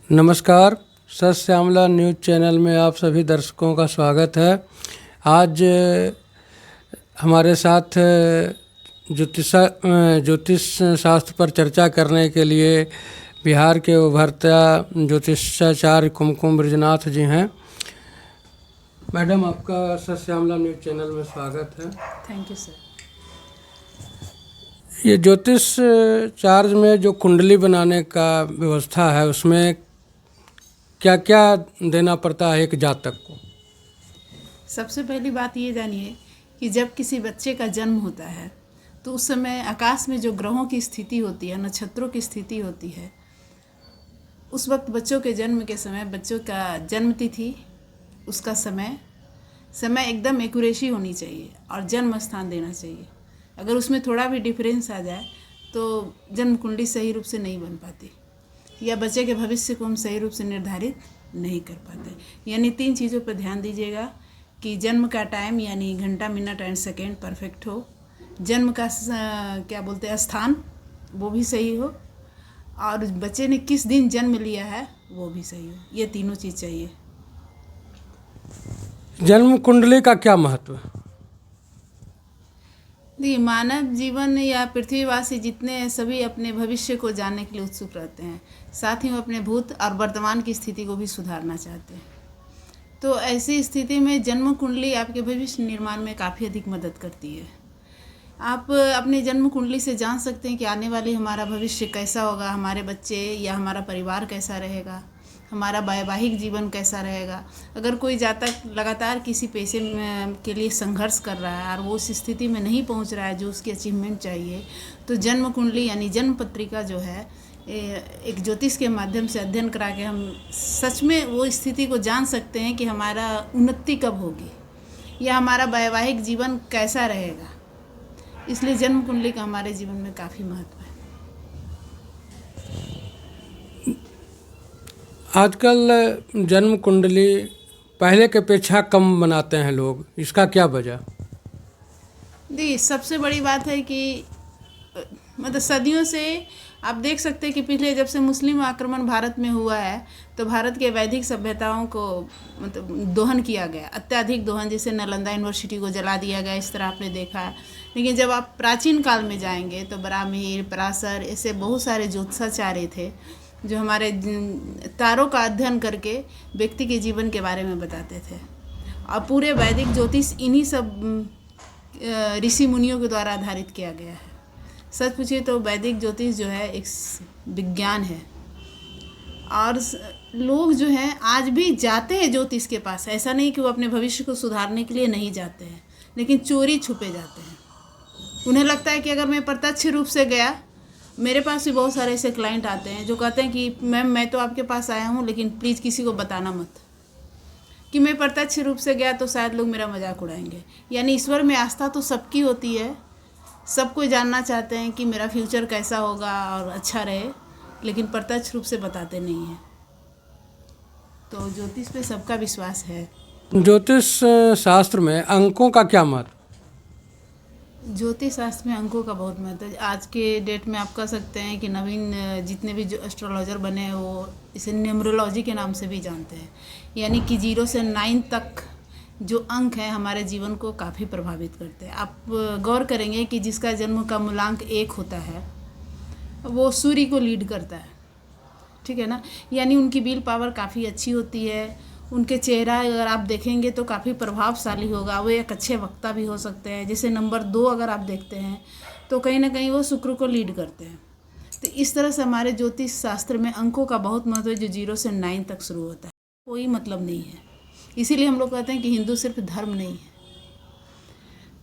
नमस्कार, सत Shyamala news channel में आप सभी दर्शकों का स्वागत है। आज हमारे साथ ज्योतिष शास्त्र पर चर्चा करने के लिए बिहार के उभरता ज्योतिषाचार्य कुमकुम बृजनाथ जी हैं। मैडम, आपका सत श्यामला न्यूज़ चैनल में स्वागत है। Thank you sir. ये ज्योतिष चार्ज में जो कुंडली बनाने का व्यवस्था है, उसमें क्या क्या देना पड़ता है एक जातक को? सबसे पहली बात ये जानिए कि जब किसी बच्चे का जन्म होता है तो उस समय आकाश में जो ग्रहों की स्थिति होती है, नक्षत्रों की स्थिति होती है, उस वक्त बच्चों के जन्म के समय बच्चों का जन्म तिथि, उसका समय एकदम एक्यूरेसी होनी चाहिए और जन्म स्थान देना चाहिए। अगर उसमें थोड़ा भी डिफरेंस आ जाए तो जन्म कुंडली सही रूप से नहीं बन पाती या बच्चे के भविष्य को हम सही रूप से निर्धारित नहीं कर पाते। यानी 3 चीज़ों पर ध्यान दीजिएगा कि जन्म का टाइम यानी घंटा, मिनट एंड सेकेंड परफेक्ट हो, जन्म का स्थान वो भी सही हो, और बच्चे ने किस दिन जन्म लिया है वो भी सही हो। ये तीनों चीज़ चाहिए। जन्म कुंडली का क्या महत्व है? देखिए, मानव जीवन या पृथ्वीवासी जितने सभी अपने भविष्य को जानने के लिए उत्सुक रहते हैं, साथ ही वो अपने भूत और वर्तमान की स्थिति को भी सुधारना चाहते हैं। तो ऐसी स्थिति में जन्म कुंडली आपके भविष्य निर्माण में काफ़ी अधिक मदद करती है। आप अपने जन्म कुंडली से जान सकते हैं कि आने वाली हमारा भविष्य कैसा होगा, हमारे बच्चे या हमारा परिवार कैसा रहेगा, हमारा वैवाहिक जीवन कैसा रहेगा। अगर कोई जातक लगातार किसी पेशे के लिए संघर्ष कर रहा है और वो उस स्थिति में नहीं पहुंच रहा है जो उसकी अचीवमेंट चाहिए, तो जन्म कुंडली यानी जन्म पत्रिका जो है, एक ज्योतिष के माध्यम से अध्ययन करा के हम सच में वो स्थिति को जान सकते हैं कि हमारा उन्नति कब होगी या हमारा वैवाहिक जीवन कैसा रहेगा। इसलिए जन्म कुंडली का हमारे जीवन में काफ़ी महत्व है। आजकल जन्म कुंडली पहले के अपेक्षा कम बनाते हैं लोग, इसका क्या वजह? जी, सबसे बड़ी बात है कि मतलब सदियों से आप देख सकते हैं कि पिछले जब से मुस्लिम आक्रमण भारत में हुआ है तो भारत के वैदिक सभ्यताओं को मतलब दोहन किया गया, अत्याधिक दोहन, जैसे नालंदा यूनिवर्सिटी को जला दिया गया, इस तरह आपने देखा है। लेकिन जब आप प्राचीन काल में जाएंगे तो बरामीर, पराशर, ऐसे बहुत सारे ज्योतिषाचार्य थे जो हमारे तारों का अध्ययन करके व्यक्ति के जीवन के बारे में बताते थे। और पूरे वैदिक ज्योतिष इन्हीं सब ऋषि मुनियों के द्वारा आधारित किया गया है। सच पूछिए तो वैदिक ज्योतिष जो है एक विज्ञान है, और लोग जो हैं आज भी जाते हैं ज्योतिष के पास। ऐसा नहीं कि वो अपने भविष्य को सुधारने के लिए नहीं जाते हैं, लेकिन चोरी छुपे जाते हैं। उन्हें लगता है कि अगर मैं प्रत्यक्ष रूप से गया, मेरे पास भी बहुत सारे ऐसे क्लाइंट आते हैं जो कहते हैं कि मैम मैं तो आपके पास आया हूँ, लेकिन प्लीज़ किसी को बताना मत कि मैं प्रत्यक्ष रूप से गया, तो शायद लोग मेरा मजाक उड़ाएंगे। यानी ईश्वर में आस्था तो सबकी होती है, सब कोई जानना चाहते हैं कि मेरा फ्यूचर कैसा होगा और अच्छा रहे, लेकिन प्रत्यक्ष रूप से बताते नहीं हैं। तो ज्योतिष पे सबका विश्वास है। ज्योतिष शास्त्र में अंकों का क्या महत्व? ज्योतिष शास्त्र में अंकों का बहुत महत्व है। आज के डेट में आप कह सकते हैं कि नवीन जितने भी जो एस्ट्रोलॉजर बने हैं वो इसे न्यूमरोलॉजी के नाम से भी जानते हैं। यानी कि 0 से 9 तक जो अंक हैं हमारे जीवन को काफ़ी प्रभावित करते हैं। आप गौर करेंगे कि जिसका जन्म का मूलांक 1 होता है वो सूर्य को लीड करता है, ठीक है ना। यानी उनकी विल पावर काफ़ी अच्छी होती है। उनके चेहरा अगर आप देखेंगे तो काफ़ी प्रभावशाली होगा। वो एक अच्छे वक्ता भी हो सकते हैं। जैसे नंबर 2 अगर आप देखते हैं तो कहीं ना कहीं वो शुक्र को लीड करते हैं। तो इस तरह से हमारे ज्योतिष शास्त्र में अंकों का बहुत महत्व है, जो 0 से 9 तक शुरू होता है। कोई मतलब नहीं है। इसीलिए हम लोग कहते हैं कि हिंदू सिर्फ धर्म नहीं है,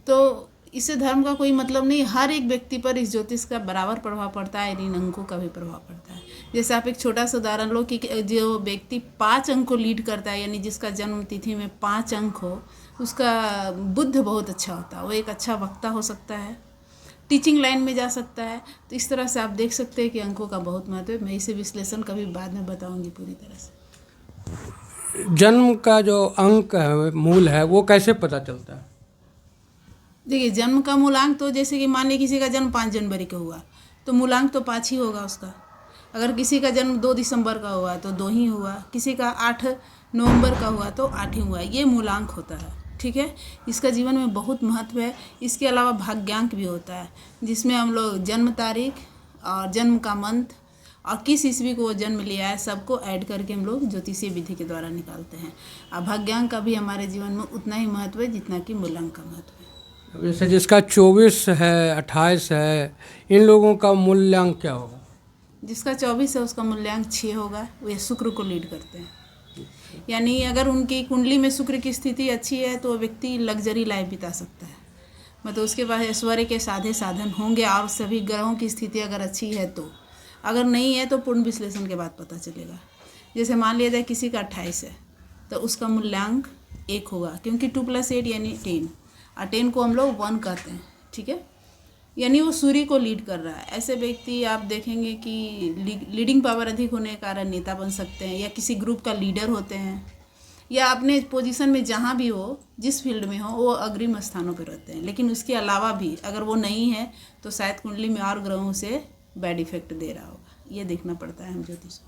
तो इससे धर्म का कोई मतलब नहीं। हर एक व्यक्ति पर इस ज्योतिष का बराबर प्रभाव पड़ता है, इन अंकों का भी प्रभाव पड़ता है। जैसे आप एक छोटा सा उदाहरण लो कि जो व्यक्ति 5 अंक को लीड करता है, यानी जिसका जन्म तिथि में 5 अंक हो, उसका बुद्ध बहुत अच्छा होता है। वो एक अच्छा वक्ता हो सकता है, टीचिंग लाइन में जा सकता है। तो इस तरह से आप देख सकते हैं कि अंकों का बहुत महत्व है। मैं इसे विश्लेषण कभी बाद में बताऊँगी पूरी तरह से। जन्म का जो अंक है, मूल है, वो कैसे पता चलता है? देखिए, जन्म का मूलांक तो जैसे कि मान लीजिए किसी का जन्म 5 जनवरी को हुआ तो मूलांक तो 5 ही होगा उसका। अगर किसी का जन्म 2 दिसंबर का हुआ तो 2 ही हुआ, किसी का 8 नवंबर का हुआ तो 8 ही हुआ। ये मूलांक होता है, ठीक है। इसका जीवन में बहुत महत्व है। इसके अलावा भाग्यांक भी होता है, जिसमें हम लोग जन्म तारीख और जन्म का मंथ और किस ईस्वी को वो जन्म लिया है सबको ऐड करके हम लोग ज्योतिषीय विधि के द्वारा निकालते हैं। अब भाग्यांक का भी हमारे जीवन में उतना ही महत्व है जितना कि मूलांक का महत्व है। जैसे जिसका 24 है, 28 है, इन लोगों का मूल्यांक क्या होगा? जिसका 24 है उसका मूल्यांक 6 होगा। वे शुक्र को लीड करते हैं, यानी अगर उनकी कुंडली में शुक्र की स्थिति अच्छी है तो व्यक्ति लग्जरी लाइफ बिता सकता है, मतलब उसके पास ऐश्वर्य के साधे साधन होंगे और सभी ग्रहों की स्थिति अगर अच्छी है तो। अगर नहीं है तो पूर्ण विश्लेषण के बाद पता चलेगा। जैसे मान लिया जाए किसी का 28 है तो उसका मूल्यांक 1 होगा, क्योंकि 2 + 8 यानी 10, और 10 को हम लोग 1 कहते हैं, ठीक है। यानी वो सूर्य को लीड कर रहा है। ऐसे व्यक्ति आप देखेंगे कि लीडिंग पावर अधिक होने के कारण नेता बन सकते हैं, या किसी ग्रुप का लीडर होते हैं, या अपने पोजीशन में जहाँ भी हो, जिस फील्ड में हो, वो अग्रिम स्थानों पर रहते हैं। लेकिन उसके अलावा भी अगर वो नहीं है तो शायद कुंडली में और ग्रहों से बैड इफेक्ट दे रहा होगा। ये देखना पड़ता है हम ज्योतिष।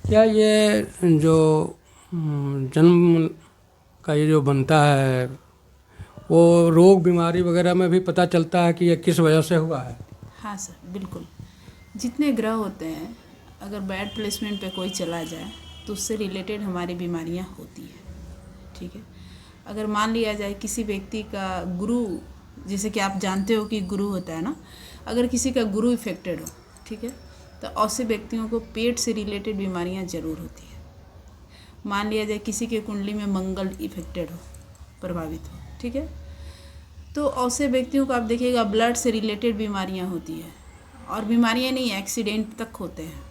क्या ये जो जन्म का ये जो बनता है वो रोग बीमारी वगैरह में भी पता चलता है कि ये किस वजह से हुआ है? हाँ सर, बिल्कुल। जितने ग्रह होते हैं अगर बैड प्लेसमेंट पे कोई चला जाए तो उससे रिलेटेड हमारी बीमारियां होती हैं, ठीक है। अगर मान लिया जाए किसी व्यक्ति का गुरु, जैसे कि आप जानते हो कि गुरु होता है ना, अगर किसी का गुरु इफेक्टेड हो, ठीक है, तो ऐसे व्यक्तियों को पेट से रिलेटेड बीमारियां ज़रूर होती है। मान लिया जाए किसी के कुंडली में मंगल इफेक्टेड हो, प्रभावित हो, ठीक है, तो ऐसे व्यक्तियों को आप देखिएगा ब्लड से रिलेटेड बीमारियां होती है, और बीमारियां नहीं, एक्सीडेंट तक होते हैं।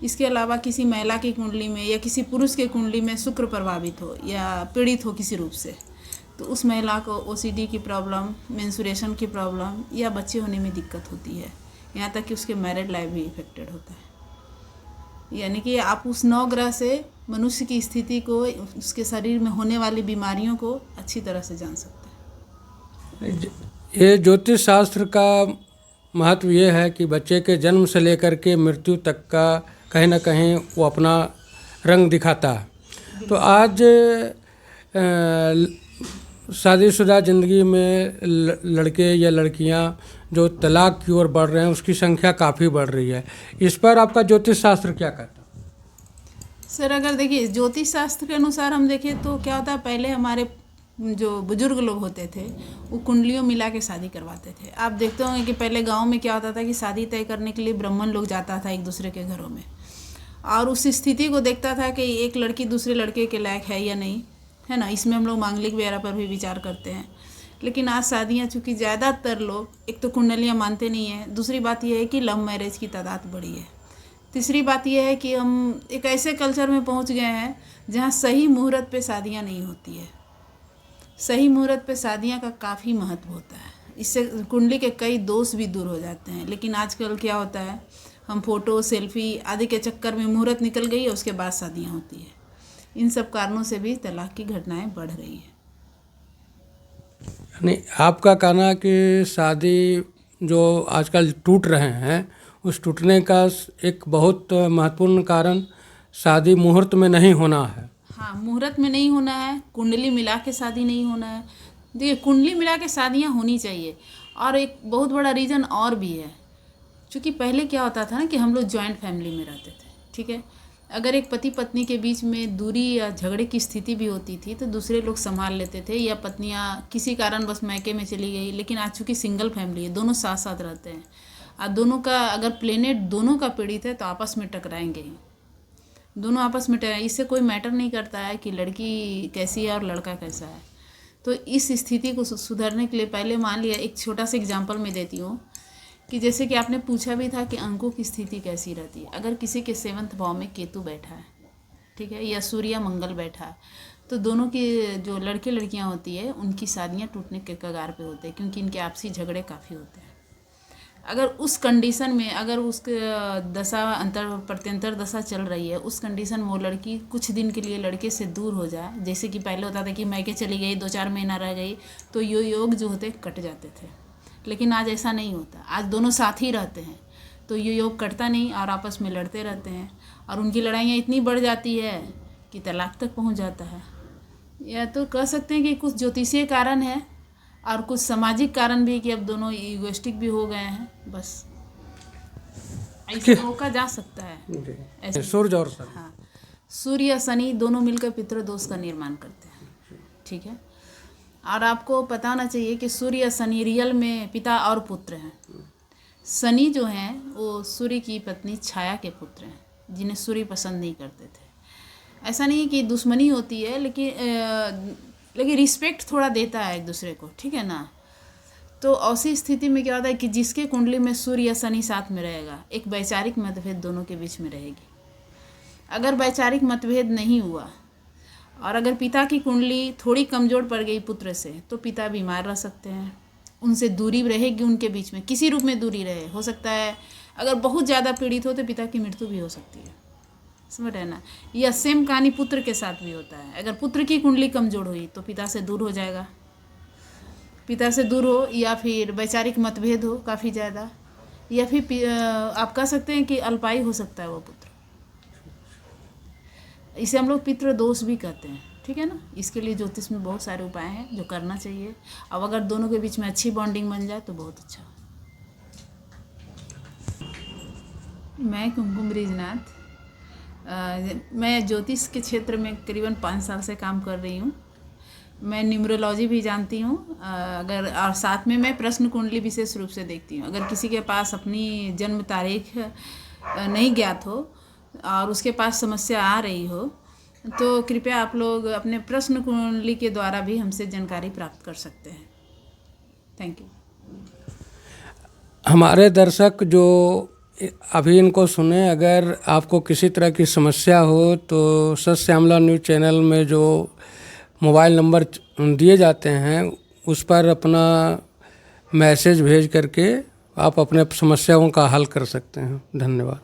इसके अलावा किसी महिला की कुंडली में या किसी पुरुष के कुंडली में शुक्र प्रभावित हो या पीड़ित हो किसी रूप से, तो उस महिला को ओसीडी की प्रॉब्लम, मेंस्ट्रुएशन की प्रॉब्लम या बच्चे होने में दिक्कत होती है, यहाँ तक कि उसके मैरिड लाइफ भी इफेक्टेड होता है। यानी कि आप उस 9 ग्रह से मनुष्य की स्थिति को, उसके शरीर में होने वाली बीमारियों को अच्छी तरह से जान सकते हैं। ये ज्योतिष शास्त्र का महत्व ये है कि बच्चे के जन्म से लेकर के मृत्यु तक का कहीं ना कहीं वो अपना रंग दिखाता है। तो आज शादीशुदा ज़िंदगी में लड़के या लड़कियां जो तलाक की ओर बढ़ रहे हैं उसकी संख्या काफ़ी बढ़ रही है। इस पर आपका ज्योतिष शास्त्र क्या कहता है? सर अगर देखिए ज्योतिष शास्त्र के अनुसार हम देखें तो क्या होता है, पहले हमारे जो बुजुर्ग लोग होते थे वो कुंडलियों मिला के शादी करवाते थे। आप देखते होंगे कि पहले गांव में क्या होता था कि शादी तय करने के लिए ब्राह्मण लोग जाता था एक दूसरे के घरों में, और उस स्थिति को देखता था कि एक लड़की दूसरे लड़के के लायक है या नहीं, है ना। इसमें हम लोग मांगलिक वगैरह पर भी विचार करते हैं। लेकिन आज शादियाँ चूँकि ज़्यादातर लोग एक तो कुंडलियाँ मानते नहीं हैं, दूसरी बात यह है कि लव मैरिज की तादाद बढ़ी है, तीसरी बात यह है कि हम एक ऐसे कल्चर में पहुँच गए हैं जहाँ सही मुहूर्त पे शादियाँ नहीं होती है। सही मुहूर्त पे शादियाँ का काफ़ी महत्व होता है, इससे कुंडली के कई दोष भी दूर हो जाते हैं। लेकिन आजकल क्या होता है, हम फोटो सेल्फी आदि के चक्कर में मुहूर्त निकल गई है, उसके बाद शादियाँ होती है। इन सब कारणों से भी तलाक की घटनाएं बढ़ रही हैं। यानी आपका कहना कि शादी जो आजकल टूट रहे हैं उस टूटने का एक बहुत महत्वपूर्ण कारण शादी मुहूर्त में नहीं होना है। हाँ, मुहूर्त में नहीं होना है, कुंडली मिला के शादी नहीं होना है। देखिए कुंडली मिला के शादियाँ होनी चाहिए, और एक बहुत बड़ा रीज़न और भी है। क्योंकि पहले क्या होता था ना कि हम लोग जॉइंट फैमिली में रहते थे, ठीक है। अगर एक पति पत्नी के बीच में दूरी या झगड़े की स्थिति भी होती थी तो दूसरे लोग संभाल लेते थे, या पत्नियां किसी कारण बस मैके में चली गई। लेकिन आज चूँकि सिंगल फैमिली है, दोनों साथ साथ रहते हैं, और दोनों का अगर प्लेनेट दोनों का पीड़ित है तो आपस में टकराएंगे ही, दोनों आपस में टकराएंगे। इससे कोई मैटर नहीं करता है कि लड़की कैसी है और लड़का कैसा है। तो इस स्थिति को सुधारने के लिए पहले मान लिया, एक छोटा सा एग्जाम्पल मैं देती हूँ कि जैसे कि आपने पूछा भी था कि अंकों की स्थिति कैसी रहती है। अगर किसी के 7वें भाव में केतु बैठा है, ठीक है, या सूर्य मंगल बैठा है, तो दोनों की जो लड़के लड़कियां होती है उनकी शादियां टूटने के कगार पे होते हैं, क्योंकि इनके आपसी झगड़े काफ़ी होते हैं। अगर उस कंडीशन में अगर उसके दशा प्रत्यंतर दशा चल रही है, उस कंडीशन में वो लड़की कुछ दिन के लिए लड़के से दूर हो जाए, जैसे कि पहले होता था कि मैके चली गई 2-4 महीना रह गई, तो योग जो होते कट जाते थे। लेकिन आज ऐसा नहीं होता, आज दोनों साथ ही रहते हैं। तो ये योग कटता नहीं और आपस में लड़ते रहते हैं और उनकी लड़ाइयाँ इतनी बढ़ जाती है कि तलाक तक पहुंच जाता है। या तो कह सकते हैं कि कुछ ज्योतिषीय कारण है और कुछ सामाजिक कारण भी कि अब दोनों ईगोइस्टिक भी हो गए हैं। बस ऐसे रोका जा सकता है ऐसे। सूर्य और शनि, हाँ, सूर्य या शनि दोनों मिलकर पितृदोष का निर्माण करते हैं। ठीक है, और आपको पता होना चाहिए कि सूर्य या शनि रियल में पिता और पुत्र हैं। शनि जो हैं वो सूर्य की पत्नी छाया के पुत्र हैं जिन्हें सूर्य पसंद नहीं करते थे। ऐसा नहीं कि दुश्मनी होती है, लेकिन रिस्पेक्ट थोड़ा देता है एक दूसरे को, ठीक है ना। तो ऐसी स्थिति में क्या होता है कि जिसके कुंडली में सूर्य या शनि साथ में रहेगा, एक वैचारिक मतभेद दोनों के बीच में रहेगी। अगर वैचारिक मतभेद नहीं हुआ और अगर पिता की कुंडली थोड़ी कमज़ोर पड़ गई पुत्र से, तो पिता बीमार रह सकते हैं, उनसे दूरी रहेगी, उनके बीच में किसी रूप में दूरी रहे। हो सकता है अगर बहुत ज़्यादा पीड़ित हो तो पिता की मृत्यु भी हो सकती है, समझ रहे ना। यह सेम कहानी पुत्र के साथ भी होता है। अगर पुत्र की कुंडली कमज़ोर हुई तो पिता से दूर हो जाएगा, पिता से दूर हो, या फिर वैचारिक मतभेद हो काफ़ी ज़्यादा, या फिर आप कह सकते हैं कि अल्पायु हो सकता है वो पुत्र। इसे हम लोग पितृ दोष भी कहते हैं, ठीक है ना। इसके लिए ज्योतिष में बहुत सारे उपाय हैं जो करना चाहिए। अब अगर दोनों के बीच में अच्छी बॉन्डिंग बन जाए तो बहुत अच्छा। मैं कुमकुम बृजनाथ, मैं ज्योतिष के क्षेत्र में करीबन 5 साल से काम कर रही हूँ। मैं न्यूमरोलॉजी भी जानती हूँ, और साथ में मैं प्रश्न कुंडली विशेष रूप से देखती हूँ। अगर किसी के पास अपनी जन्म तारीख नहीं ज्ञात हो और उसके पास समस्या आ रही हो, तो कृपया आप लोग अपने प्रश्न कुंडली के द्वारा भी हमसे जानकारी प्राप्त कर सकते हैं। Thank you. हमारे दर्शक जो अभी इनको सुने, अगर आपको किसी तरह की समस्या हो तो सत्य श्यामला न्यूज़ चैनल में जो मोबाइल नंबर दिए जाते हैं उस पर अपना मैसेज भेज करके आप अपने समस्याओं का हल कर सकते हैं। धन्यवाद।